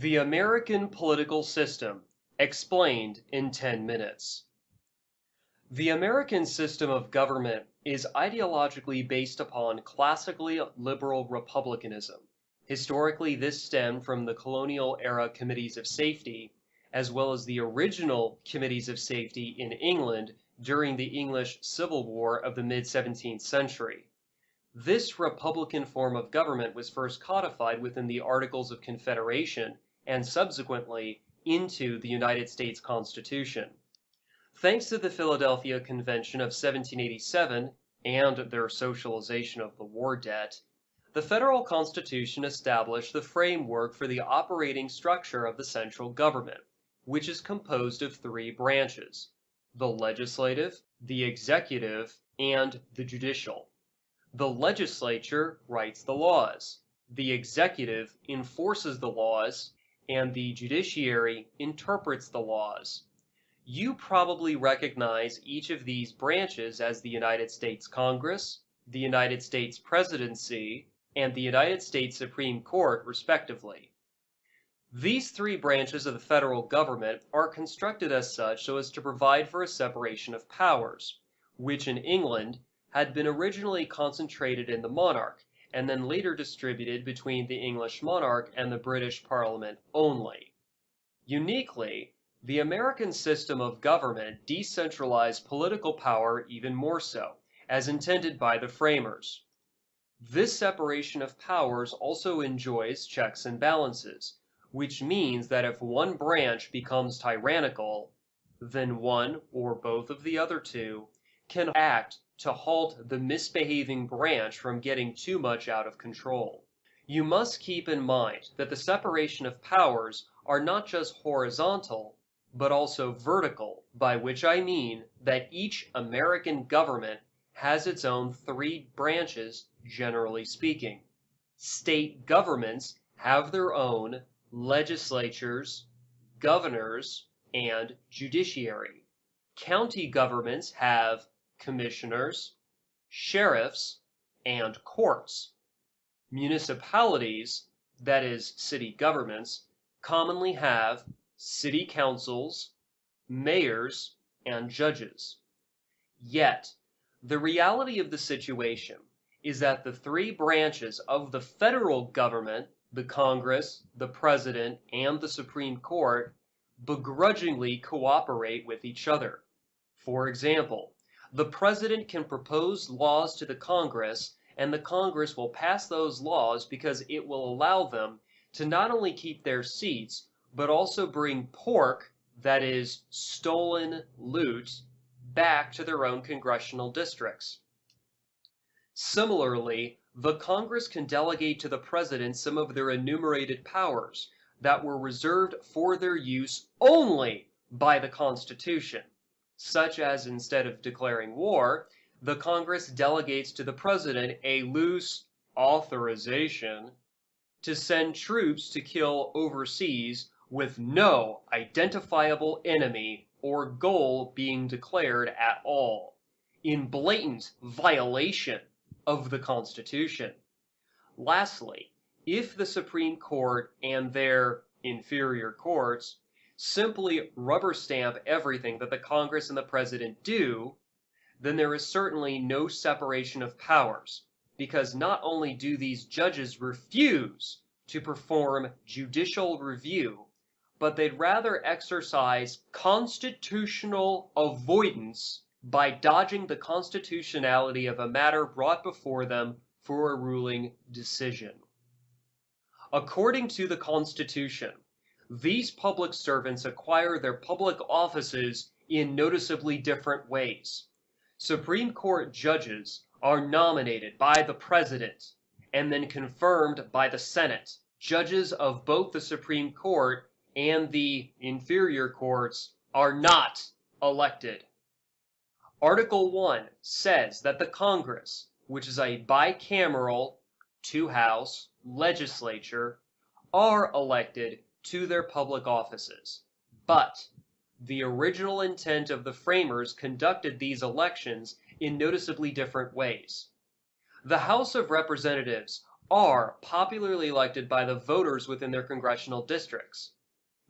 The American Political System, explained in 10 minutes. The American system of government is ideologically based upon classically liberal republicanism. Historically, this stemmed from the colonial era committees of safety, as well as the original committees of safety in England during the English Civil War of the mid-17th century. This republican form of government was first codified within the Articles of Confederation and subsequently into the United States Constitution. Thanks to the Philadelphia Convention of 1787 and their socialization of the war debt, the federal Constitution established the framework for the operating structure of the central government, which is composed of three branches: the legislative, the executive, and the judicial. The legislature writes the laws, the executive enforces the laws, and the judiciary interprets the laws. You probably recognize each of these branches as the United States Congress, the United States Presidency, and the United States Supreme Court, respectively. These three branches of the federal government are constructed as such so as to provide for a separation of powers, which in England had been originally concentrated in the monarch, and then later distributed between the English monarch and the British Parliament only. Uniquely, the American system of government decentralized political power even more so, as intended by the framers. This separation of powers also enjoys checks and balances, which means that if one branch becomes tyrannical, then one or both of the other two can act to halt the misbehaving branch from getting too much out of control. You must keep in mind that the separation of powers are not just horizontal, but also vertical, by which I mean that each American government has its own three branches, generally speaking. State governments have their own legislatures, governors, and judiciary. County governments have commissioners, sheriffs, and courts. Municipalities, that is, city governments, commonly have city councils, mayors, and judges. Yet, the reality of the situation is that the three branches of the federal government, the Congress, the President, and the Supreme Court, begrudgingly cooperate with each other. For example, the President can propose laws to the Congress, and the Congress will pass those laws because it will allow them to not only keep their seats, but also bring pork, that is, stolen loot, back to their own congressional districts. Similarly, the Congress can delegate to the President some of their enumerated powers that were reserved for their use only by the Constitution, such as instead of declaring war, the Congress delegates to the President a loose authorization to send troops to kill overseas with no identifiable enemy or goal being declared at all, in blatant violation of the Constitution. Lastly, if the Supreme Court and their inferior courts simply rubber stamp everything that the Congress and the President do, then there is certainly no separation of powers, because not only do these judges refuse to perform judicial review, but they'd rather exercise constitutional avoidance by dodging the constitutionality of a matter brought before them for a ruling decision. According to the Constitution, these public servants acquire their public offices in noticeably different ways. Supreme Court judges are nominated by the President and then confirmed by the Senate. Judges of both the Supreme Court and the inferior courts are not elected. Article 1 says that the Congress, which is a bicameral, two-house legislature, are elected to their public offices. But the original intent of the framers conducted these elections in noticeably different ways. The House of Representatives are popularly elected by the voters within their congressional districts.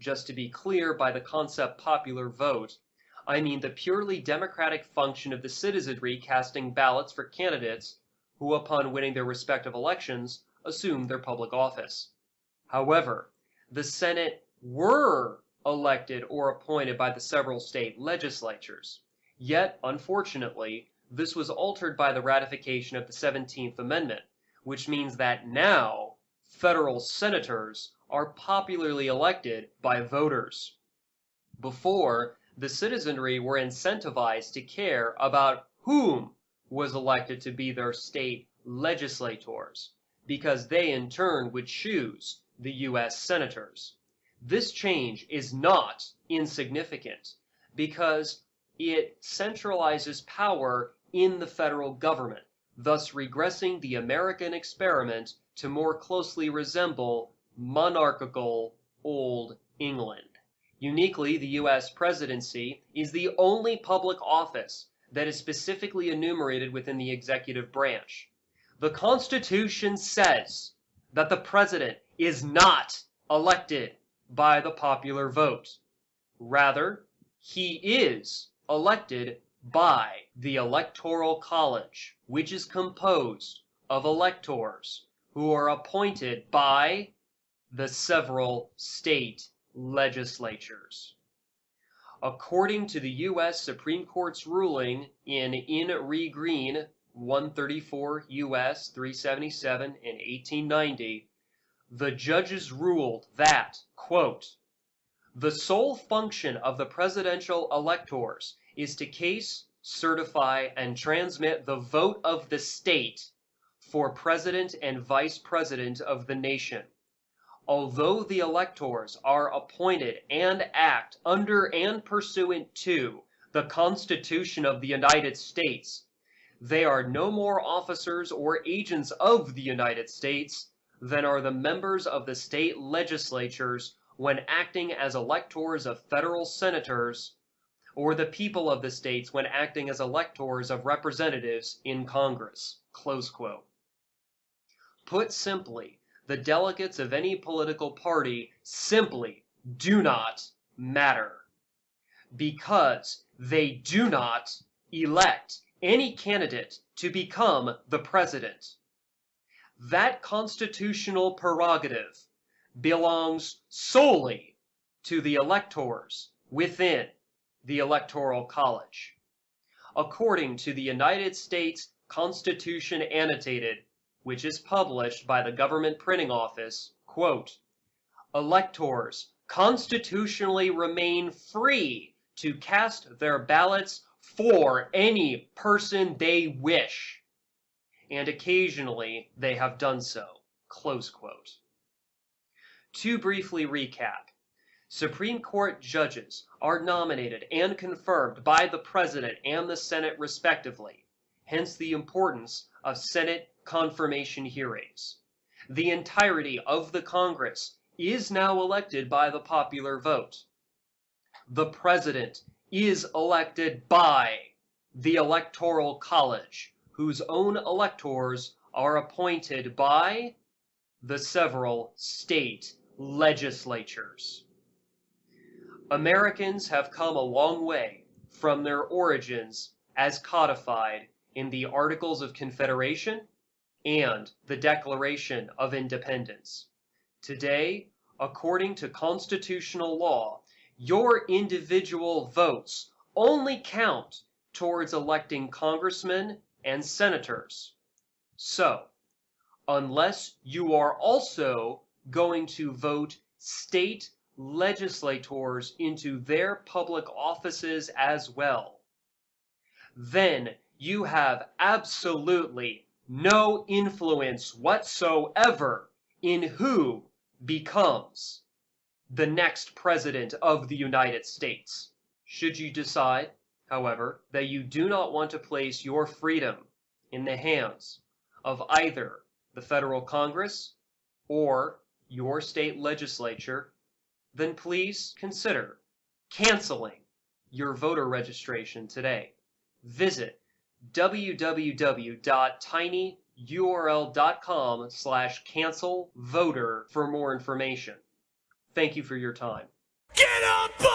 Just to be clear, by the concept popular vote, I mean the purely democratic function of the citizenry casting ballots for candidates who, upon winning their respective elections, assume their public office. However, the Senate were elected or appointed by the several state legislatures. Yet, unfortunately, this was altered by the ratification of the 17th Amendment, which means that now federal senators are popularly elected by voters. Before, the citizenry were incentivized to care about whom was elected to be their state legislators, because they in turn would choose the U.S. senators. This change is not insignificant because it centralizes power in the federal government, thus regressing the American experiment to more closely resemble monarchical Old England. Uniquely, the U.S. presidency is the only public office that is specifically enumerated within the executive branch. The Constitution says that the president is not elected by the popular vote. Rather, he is elected by the Electoral College, which is composed of electors who are appointed by the several state legislatures. According to the U.S. Supreme Court's ruling in re Green 134 U.S. 377 in 1890, the judges ruled that, quote, the sole function of the presidential electors is to case, certify, and transmit the vote of the state for president and vice president of the nation. Although the electors are appointed and act under and pursuant to the Constitution of the United States, they are no more officers or agents of the United States than are the members of the state legislatures when acting as electors of federal senators, or the people of the states when acting as electors of representatives in Congress. Close quote. Put simply, the delegates of any political party simply do not matter, because they do not elect any candidate to become the president. That constitutional prerogative belongs solely to the electors within the Electoral College. According to the United States Constitution Annotated, which is published by the Government Printing Office, quote, electors constitutionally remain free to cast their ballots for any person they wish, and occasionally they have done so, close quote. To briefly recap, Supreme Court judges are nominated and confirmed by the President and the Senate respectively, hence the importance of Senate confirmation hearings. The entirety of the Congress is now elected by the popular vote. The President is elected by the Electoral College, whose own electors are appointed by the several state legislatures. Americans have come a long way from their origins as codified in the Articles of Confederation and the Declaration of Independence. Today, according to constitutional law, your individual votes only count towards electing congressmen and senators. So, unless you are also going to vote state legislators into their public offices as well, then you have absolutely no influence whatsoever in who becomes the next president of the United States. Should you decide, however, that you do not want to place your freedom in the hands of either the federal Congress or your state legislature, then please consider canceling your voter registration today. Visit www.tinyurl.com url.com/cancelvoter for more information. Thank you for your time. Get up!